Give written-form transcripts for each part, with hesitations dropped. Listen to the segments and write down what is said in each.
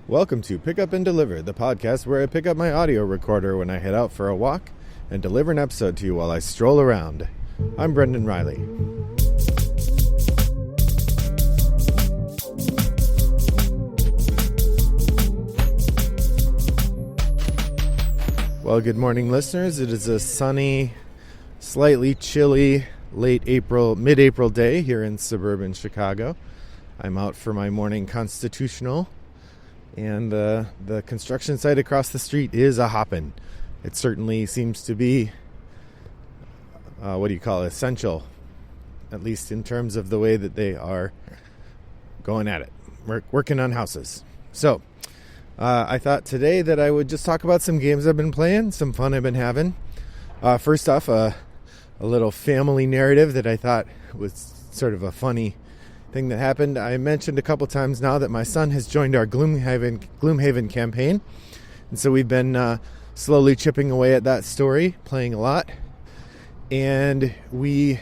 Welcome to Pick Up and Deliver, the podcast where I pick up my audio recorder when I head out for a walk and deliver an episode to you while I stroll around. I'm Brendan Riley. Well, good morning, listeners. It is a sunny, slightly chilly, mid-April day here in suburban Chicago. I'm out for my morning constitutional, and the construction site across the street is a hoppin'. It certainly seems to be, essential, at least in terms of the way that they are going at it, working on houses. So, I thought today that I would just talk about some games I've been playing, some fun I've been having. First off, a little family narrative that I thought was sort of a funny thing that happened. I mentioned a couple times now that my son has joined our Gloomhaven campaign. And so we've been slowly chipping away at that story, playing a lot. And we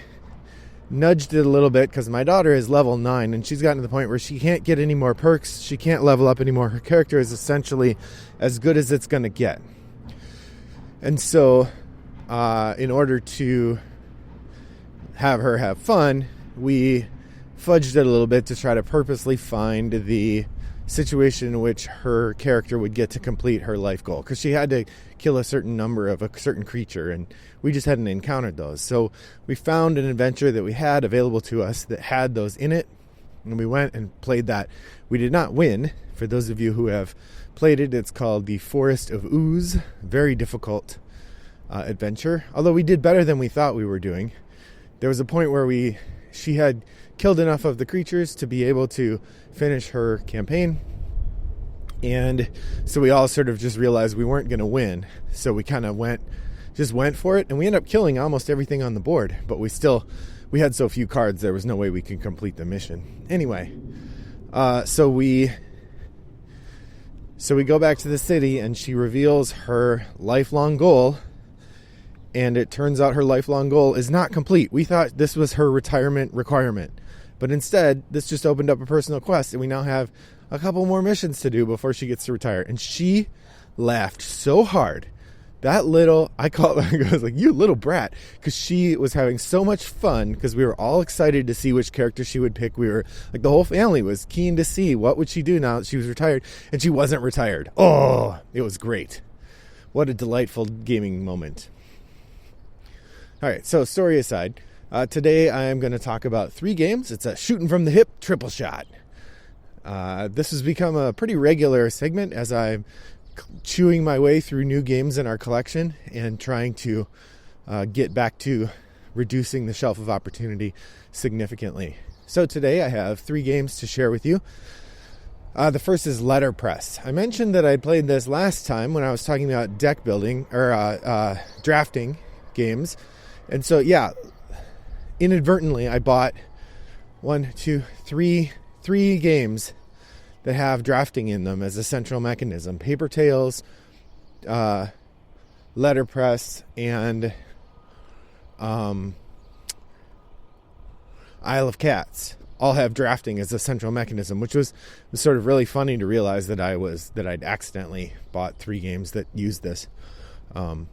nudged it a little bit because my daughter is level 9 and she's gotten to the point where she can't get any more perks. She can't level up anymore. Her character is essentially as good as it's going to get. And so in order to have her have fun, we fudged it a little bit to try to purposely find the situation in which her character would get to complete her life goal, because she had to kill a certain number of a certain creature, and we just hadn't encountered those. So we found an adventure that we had available to us that had those in it, and we went and played that. We did not win. For those of you who have played it, it's called the Forest of Ooze. Very difficult adventure, although we did better than we thought we were doing. There was a point where she had killed enough of the creatures to be able to finish her campaign, and so we all sort of just realized we weren't going to win, so we kind of went for it, and we ended up killing almost everything on the board, but we had so few cards there was no way we could complete the mission anyway. So we go back to the city, and she reveals her lifelong goal. And it turns out her lifelong goal is not complete. We thought this was her retirement requirement. But instead, this just opened up a personal quest. And we now have a couple more missions to do before she gets to retire. And she laughed so hard. I was like, you little brat. Because she was having so much fun. Because we were all excited to see which character she would pick. We were like, the whole family was keen to see what would she do now that she was retired. And she wasn't retired. Oh, it was great. What a delightful gaming moment. All right, so story aside, today I am going to talk about 3 games. It's a shooting from the hip triple shot. This has become a pretty regular segment as I'm chewing my way through new games in our collection and trying to get back to reducing the shelf of opportunity significantly. So today I have 3 games to share with you. The first is Letterpress. I mentioned that I played this last time when I was talking about deck building or drafting games. And so, inadvertently, I bought 3 games that have drafting in them as a central mechanism. Paper Tales, Letterpress, and Isle of Cats all have drafting as a central mechanism, which was sort of really funny to realize that I'd accidentally bought 3 games that used this. But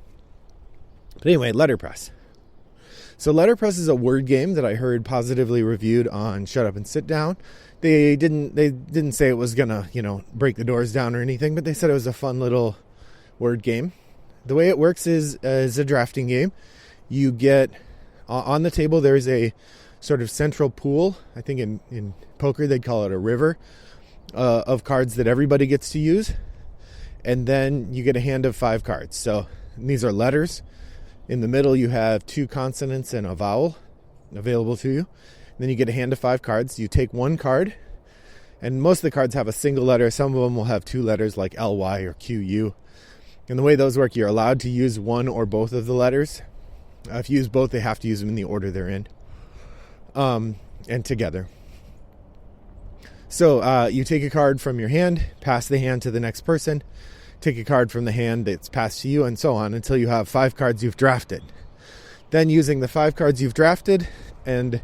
anyway, Letterpress. So Letterpress is a word game that I heard positively reviewed on Shut Up and Sit Down. They didn't say it was gonna, break the doors down or anything, but they said it was a fun little word game. The way it works is a drafting game. You get on the table, there's a sort of central pool. I think in poker they'd call it a river of cards that everybody gets to use, and then you get a hand of 5 cards. So these are letters. In the middle, you have 2 consonants and a vowel available to you. And then you get a hand of 5 cards. You take 1 card, and most of the cards have a single letter. Some of them will have 2 letters like LY or QU. And the way those work, you're allowed to use one or both of the letters. If you use both, they have to use them in the order they're in, and together. So you take a card from your hand, pass the hand to the next person, take a card from the hand that's passed to you, and so on until you have 5 cards you've drafted. Then using the 5 cards you've drafted and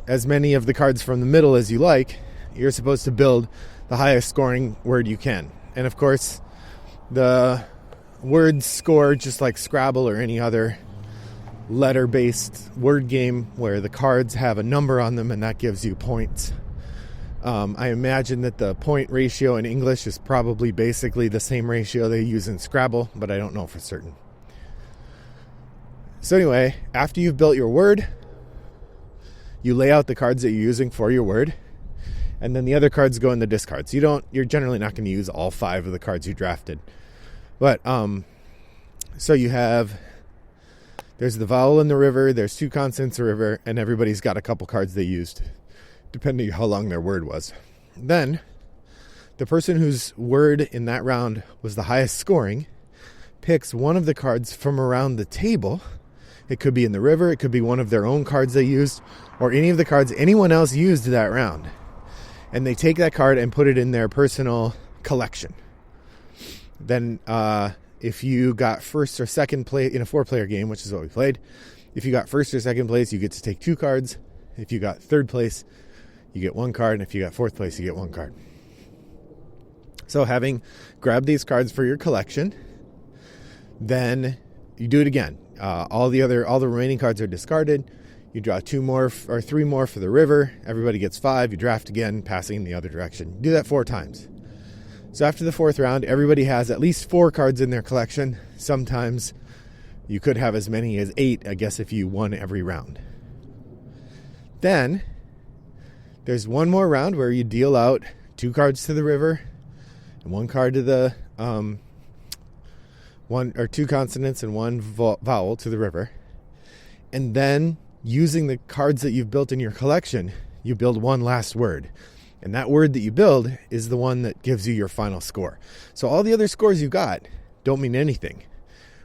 as many of the cards from the middle as you like, you're supposed to build the highest scoring word you can. And of course, the words score just like Scrabble or any other letter-based word game where the cards have a number on them and that gives you points. I imagine that the point ratio in English is probably basically the same ratio they use in Scrabble, but I don't know for certain. So anyway, after you've built your word, you lay out the cards that you're using for your word, and then the other cards go in the discards. You're generally not going to use all 5 of the cards you drafted. But, so you have, there's the vowel in the river, there's 2 consonants in the river, and everybody's got a couple cards they used, depending how long their word was. Then, the person whose word in that round was the highest scoring picks one of the cards from around the table. It could be in the river, it could be one of their own cards they used, or any of the cards anyone else used that round. And they take that card and put it in their personal collection. Then, if you got first or second place in a 4-player game, which is what we played, if you got first or second place, you get to take 2 cards. If you got third place, you get 1 card. And if you got 4th place, you get 1 card. So having grabbed these cards for your collection, then you do it again. All the remaining cards are discarded. You draw 2 more or 3 more for the river. Everybody gets 5. You draft again, passing in the other direction. Do that 4 times. So after the 4th round, everybody has at least 4 cards in their collection. Sometimes you could have as many as 8, I guess, if you won every round. Then there's one more round where you deal out 2 cards to the river and 1 card to the 2 consonants and 1 vowel to the river. And then using the cards that you've built in your collection, you build one last word. And that word that you build is the one that gives you your final score. So all the other scores you got don't mean anything,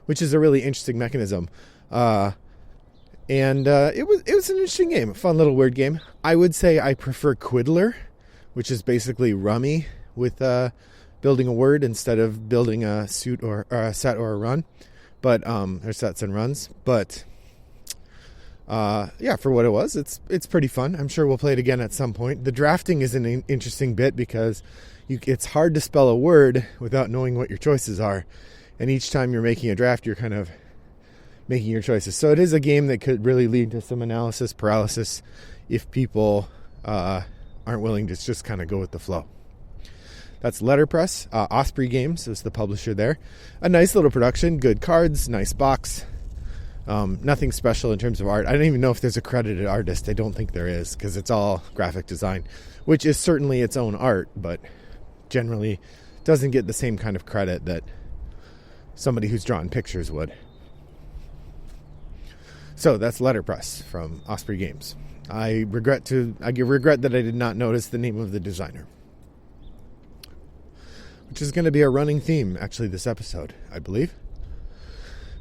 which is a really interesting mechanism. It was an interesting game, a fun little word game. I would say I prefer Quiddler, which is basically rummy with building a word instead of building a suit or a set or a run, but or sets and runs. But for what it was, it's pretty fun. I'm sure we'll play it again at some point. The drafting is an interesting bit because it's hard to spell a word without knowing what your choices are. And each time you're making a draft, you're kind of making your choices. So it is a game that could really lead to some analysis paralysis if people aren't willing to just kind of go with the flow. That's Letterpress. Osprey Games is the publisher there. A nice little production, good cards, nice box. Nothing special in terms of art. I don't even know if there's a credited artist. I don't think there is because it's all graphic design, which is certainly its own art, but generally doesn't get the same kind of credit that somebody who's drawn pictures would. So that's Letterpress from Osprey Games. I regret that I did not notice the name of the designer, which is going to be a running theme actually this episode, I believe.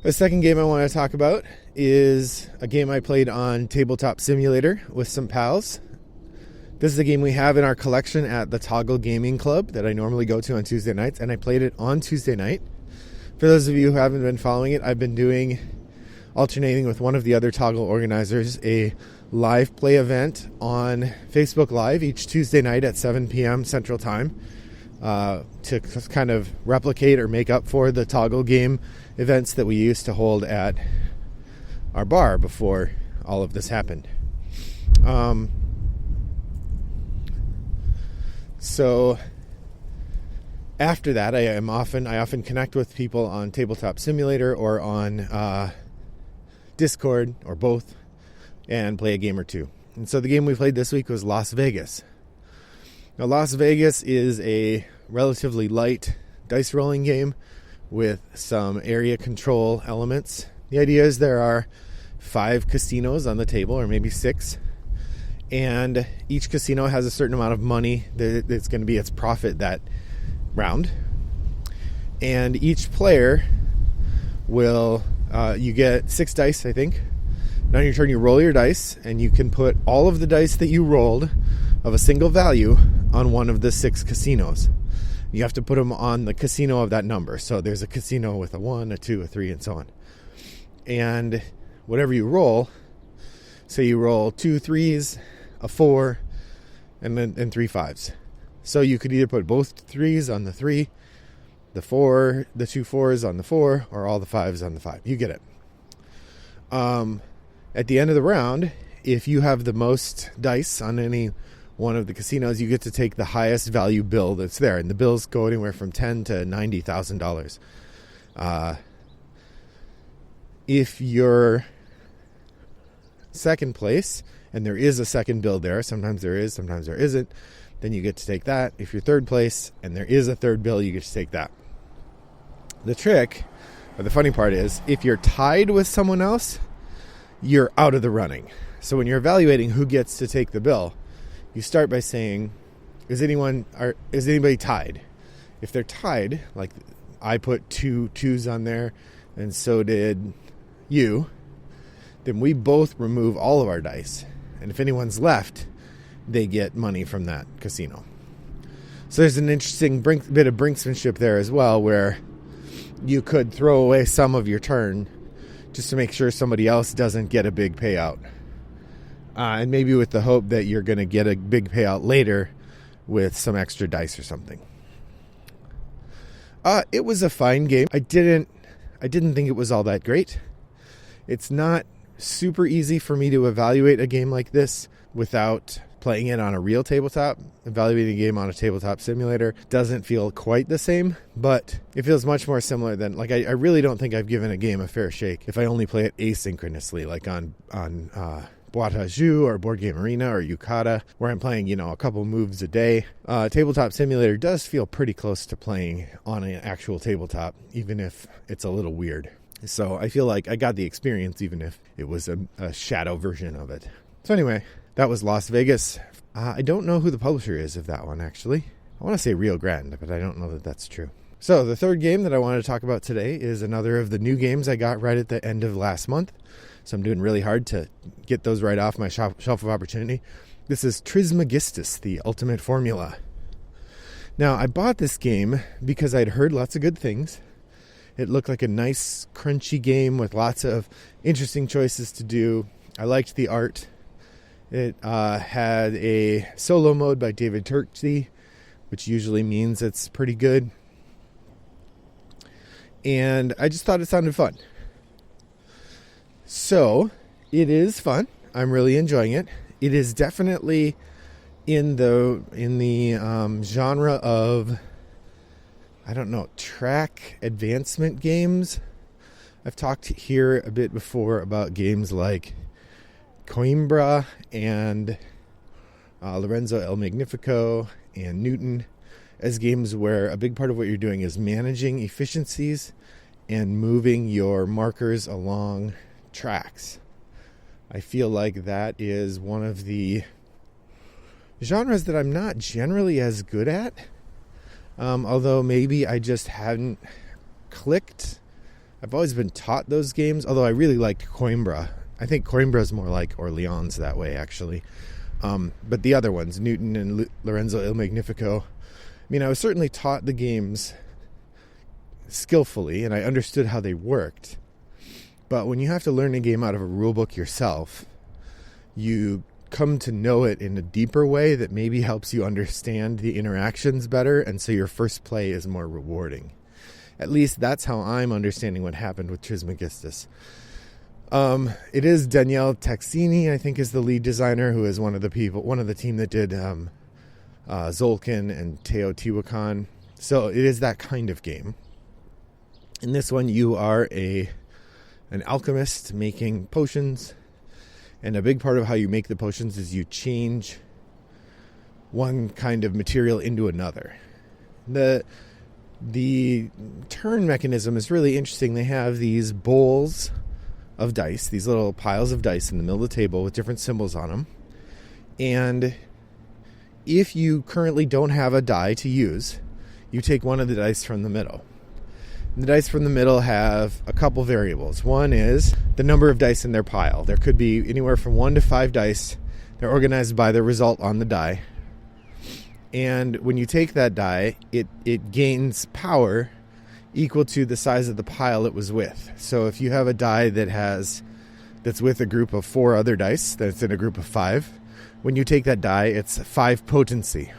The second game I want to talk about is a game I played on Tabletop Simulator with some pals. This is a game we have in our collection at the Toggle Gaming Club that I normally go to on Tuesday nights, and I played it on Tuesday night. For those of you who haven't been following it, I've been alternating with one of the other Toggle organizers, a live play event on Facebook Live each Tuesday night at 7 p.m. Central Time to kind of replicate or make up for the Toggle game events that we used to hold at our bar before all of this happened. So after that, I often connect with people on Tabletop Simulator or on Discord or both and play a game or two. And so the game we played this week was Las Vegas. Now, Las Vegas is a relatively light dice rolling game with some area control elements. The idea is there are 5 casinos on the table, or maybe 6, and each casino has a certain amount of money that's going to be its profit that round. And each player will, you get 6 dice, I think. Now on your turn, you roll your dice, and you can put all of the dice that you rolled of a single value on one of the 6 casinos. You have to put them on the casino of that number. So there's a casino with a 1, a 2, a 3, and so on. And whatever you roll, say you roll 2 3s, a 4, and 3 5s. So you could either put both 3s on the 3, the 4, the 2 4s on the 4, or all the 5s on the 5. You get it. At the end of the round, if you have the most dice on any one of the casinos, you get to take the highest value bill that's there. And the bills go anywhere from $10,000 to $90,000. If you're second place, and there is a second bill there, sometimes there is, sometimes there isn't, then you get to take that. If you're third place, and there is a third bill, you get to take that. The trick, or the funny part is, if you're tied with someone else, you're out of the running. So when you're evaluating who gets to take the bill, you start by saying, is anybody tied? If they're tied, like I put 2 2s on there, and so did you, then we both remove all of our dice. And if anyone's left, they get money from that casino. So there's an interesting bit of brinksmanship there as well, where you could throw away some of your turn just to make sure somebody else doesn't get a big payout. And maybe with the hope that you're going to get a big payout later with some extra dice or something. It was a fine game. I didn't think it was all that great. It's not super easy for me to evaluate a game like this without playing it on a real tabletop. Evaluating a game on a tabletop simulator doesn't feel quite the same, but it feels much more similar than, like, I really don't think I've given a game a fair shake if I only play it asynchronously, like on Boîte à Jeux or Board Game Arena or Yucata, where I'm playing, a couple moves a day. Tabletop Simulator does feel pretty close to playing on an actual tabletop, even if it's a little weird. So I feel like I got the experience, even if it was a shadow version of it. So anyway, that was Las Vegas. I don't know who the publisher is of that one, actually. I want to say Rio Grande, but I don't know that that's true. So the third game that I wanted to talk about today is another of the new games I got right at the end of last month. So I'm doing really hard to get those right off my shelf of opportunity. This is Trismegistus, the Ultimate Formula. Now, I bought this game because I'd heard lots of good things. It looked like a nice, crunchy game with lots of interesting choices to do. I liked the art. It had a solo mode by David Turkey, which usually means it's pretty good. And I just thought it sounded fun. So, it is fun. I'm really enjoying it. It is definitely in the genre of, I don't know, track advancement games. I've talked here a bit before about games like Coimbra and Lorenzo El Magnifico and Newton as games where a big part of what you're doing is managing efficiencies and moving your markers along tracks. I feel like that is one of the genres that I'm not generally as good at. Although maybe I just hadn't clicked. I've always been taught those games, although I really liked Coimbra. I think Coimbra is more like Orleans that way, actually. But the other ones, Newton and Lorenzo Il Magnifico, I was certainly taught the games skillfully, and I understood how they worked. But when you have to learn a game out of a rule book yourself, you come to know it in a deeper way that maybe helps you understand the interactions better, and so your first play is more rewarding. At least that's how I'm understanding what happened with Trismegistus. It is Daniele Taxini, I think, is the lead designer, who is one of the team that did Zolkin and Teotihuacan. So it is that kind of game. In this one, you are an alchemist making potions, and a big part of how you make the potions is you change one kind of material into another. The turn mechanism is really interesting. They have these bowls of dice, these little piles of dice in the middle of the table with different symbols on them. And if you currently don't have a die to use, you take one of the dice from the middle. The dice from the middle have a couple variables. One is the number of dice in their pile. There could be anywhere from 1 to 5 dice. They're organized by the result on the die. And when you take that die, it gains power equal to the size of the pile it was with. So if you have a die that's with a group of 4 other dice, that's in a group of 5, when you take that die, it's 5 potency.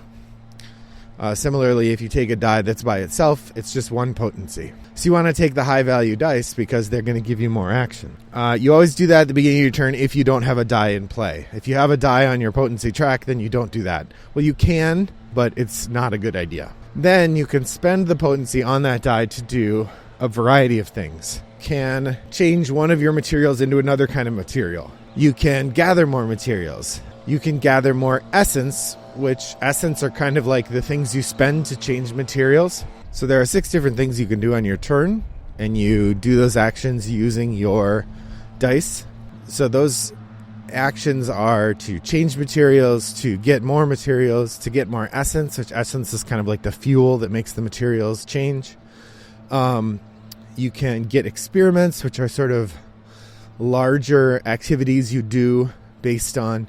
Similarly, if you take a die that's by itself, it's just one potency. So you want to take the high value dice because they're going to give you more action. You always do that at the beginning of your turn if you don't have a die in play. If you have a die on your potency track, then you don't do that. Well, you can, but it's not a good idea. Then you can spend the potency on that die to do a variety of things. Can change one of your materials into another kind of material. You can gather more materials. You can gather more essence, which essence are kind of like the things you spend to change materials. So there are 6 different things you can do on your turn, and you do those actions using your dice. So those actions are to change materials, to get more materials, to get more essence, which essence is kind of like the fuel that makes the materials change. You can get experiments, which are sort of larger activities you do based on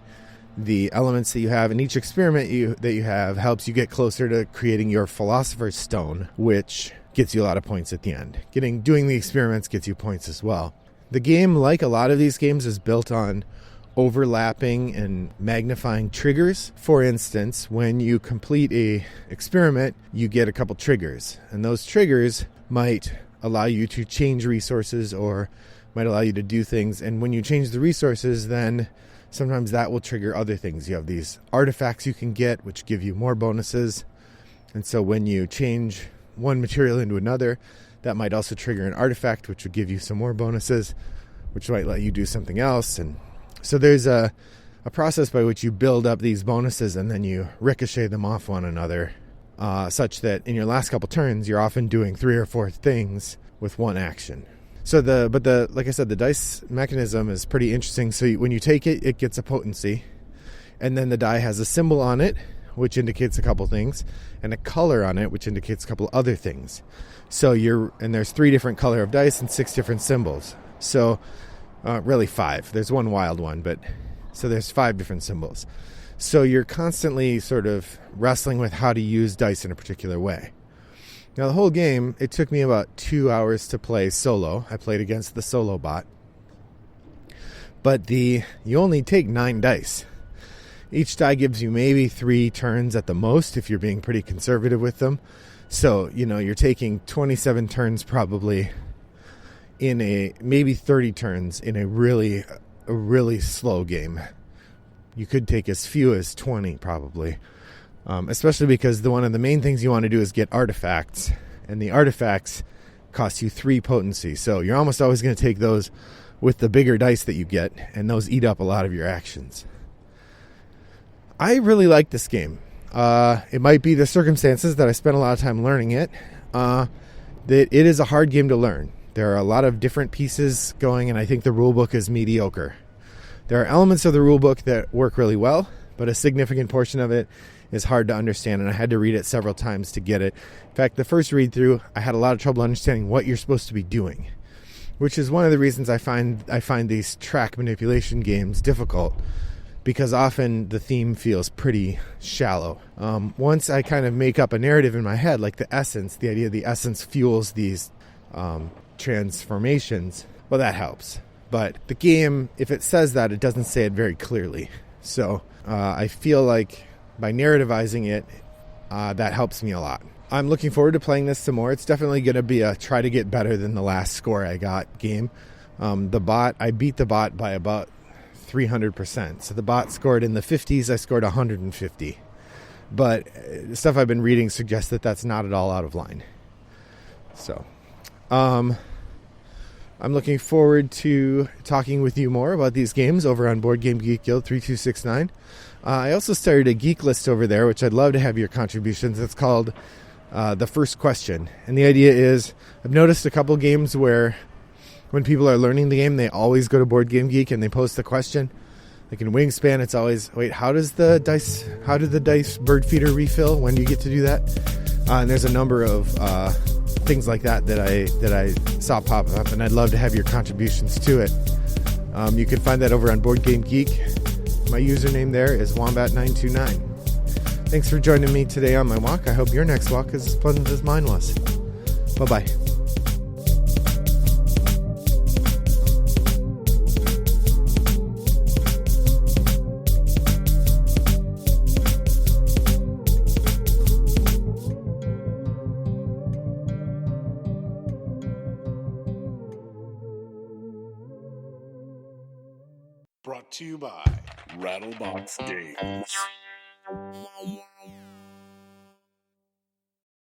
the elements that you have, and each experiment that you have helps you get closer to creating your philosopher's stone, which gets you a lot of points at the end. Doing the experiments gets you points as well. The game, like a lot of these games, is built on overlapping and magnifying triggers. For instance, when you complete a experiment, you get a couple triggers, and those triggers might allow you to change resources or might allow you to do things. And when you change the resources, then sometimes that will trigger other things. You have these artifacts you can get, which give you more bonuses. And so when you change one material into another, that might also trigger an artifact, which would give you some more bonuses, which might let you do something else. And so there's a process by which you build up these bonuses and then you ricochet them off one another, such that in your last couple turns, you're often doing 3 or 4 things with one action. So like I said, the dice mechanism is pretty interesting. So when you take it, it gets a potency, and then the die has a symbol on it, which indicates a couple things, and a color on it, which indicates a couple other things. So there's 3 different color of dice and 6 different symbols. So really 5. There's one wild one, so there's 5 different symbols. So you're constantly sort of wrestling with how to use dice in a particular way. Now, the whole game, it took me about 2 hours to play solo. I played against the solo bot. But you only take 9 dice. Each die gives you maybe 3 turns at the most if you're being pretty conservative with them. So, you're taking 27 turns probably maybe 30 turns in a really slow game. You could take as few as 20 probably. Especially because one of the main things you want to do is get artifacts, and the artifacts cost you 3 potency. So you're almost always going to take those with the bigger dice that you get, and those eat up a lot of your actions. I really like this game. It might be the circumstances that I spent a lot of time learning it. That it is a hard game to learn. There are a lot of different pieces going, and I think the rulebook is mediocre. There are elements of the rulebook that work really well, but a significant portion of it is hard to understand, and I had to read it several times to get it. In fact, the first read through, I had a lot of trouble understanding what you're supposed to be doing, which is one of the reasons I find these track manipulation games difficult, because often the theme feels pretty shallow. Once I kind of make up a narrative in my head, like the idea the essence fuels these transformations, well, that helps. But the game, if it says that, it doesn't say it very clearly. So I feel like by narrativizing it, that helps me a lot. I'm looking forward to playing this some more. It's definitely going to be a try to get better than the last score I got game. I beat the bot by about 300%. So the bot scored in the 50s, I scored 150. But the stuff I've been reading suggests that that's not at all out of line. So, I'm looking forward to talking with you more about these games over on Board Game Geek Guild 3269. I also started a geek list over there, which I'd love to have your contributions. It's called The First Question. And the idea is, I've noticed a couple games where when people are learning the game, they always go to Board Game Geek and they post the question. Like in Wingspan, it's always, wait, how did the dice bird feeder refill? When do you get to do that? And there's a number of things like that I saw pop up, and I'd love to have your contributions to it. You can find that over on Board Game Geek. My username there is Wombat929. Thanks for joining me today on my walk. I hope your next walk is as pleasant as mine was. Bye-bye. Brought to you by Rattlebox Games.